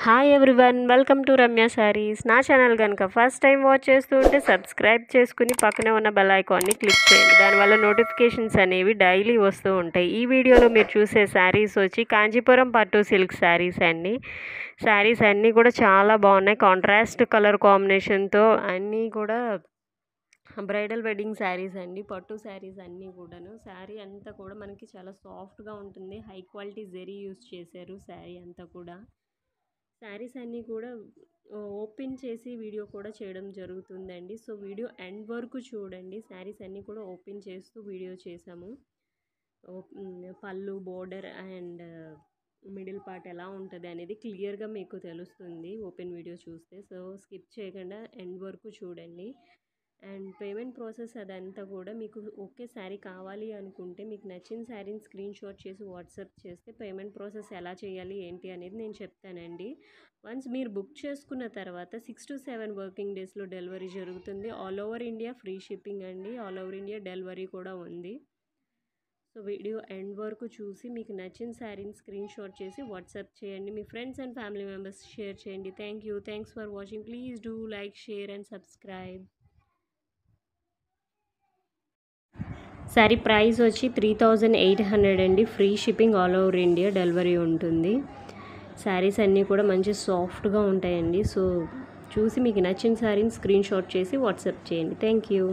Hi everyone, welcome to Ramya saris. నా channel కనుక first time watch చేస్తూ ఉంటే సబ్స్క్రైబ్ చేసుకుని పక్కనే ఉన్న బెల్ ఐకాన్ని క్లిక్ చేయండి. దానివల్ల నోటిఫికేషన్స్ అనేవి డైలీ వస్తూ ఉంటాయి. ఈ వీడియోలో మీరు చూసే శారీస్ వచ్చి కాంచీపురం పట్టు సిల్క్ శారీస్ అండి. శారీస్ అన్నీ కూడా చాలా బాగున్నాయి. కాంట్రాస్ట్ కలర్ కాంబినేషన్తో అన్నీ కూడా బ్రైడల్ వెడ్డింగ్ శారీస్ అండి. పట్టు శారీస్ అన్నీ కూడాను. శారీ అంతా కూడా మనకి చాలా సాఫ్ట్గా ఉంటుంది. హై క్వాలిటీ జెరీ యూస్ చేశారు శారీ అంతా కూడా. శారీస్ అన్నీ కూడా ఓపెన్ చేసి వీడియో కూడా చేయడం జరుగుతుందండి. సో వీడియో ఎండ్ వరకు చూడండి. శారీస్ అన్నీ కూడా ఓపెన్ చేస్తూ వీడియో చేసాము. పళ్ళు, బోర్డర్ అండ్ మిడిల్ పార్ట్ ఎలా ఉంటుంది అనేది క్లియర్గా మీకు తెలుస్తుంది ఓపెన్ వీడియో చూస్తే. సో స్కిప్ చేయకుండా ఎండ్ వరకు చూడండి. అండ్ పేమెంట్ ప్రాసెస్ అదంతా కూడా మీకు ఓకే శారీ కావాలి అనుకుంటే మీకు నచ్చిన శారీని స్క్రీన్ షాట్ చేసి వాట్సాప్ చేస్తే పేమెంట్ ప్రాసెస్ ఎలా చేయాలి ఏంటి అనేది నేను చెప్తానండి. వన్స్ మీరు బుక్ చేసుకున్న తర్వాత 6 to 7 వర్కింగ్ డేస్లో డెలివరీ జరుగుతుంది. All over India free shipping అండి. ఆల్ ఓవర్ ఇండియా డెలివరీ కూడా ఉంది. సో వీడియో ఎండ్ వరకు చూసి మీకు నచ్చిన శారీని స్క్రీన్ షాట్ చేసి వాట్సాప్ చేయండి. మీ friends and family members share చేయండి. Thanks for watching. Please do like, share and subscribe. Sari price వచ్చి 3800 అండి. Free shipping, all over India delivery ఉంటుంది. శారీస్ అన్నీ కూడా మంచి సాఫ్ట్గా ఉంటాయండి. సో చూసి మీకు నచ్చిన శారీని స్క్రీన్ షాట్ చేసి వాట్సాప్ చేయండి. Thank you.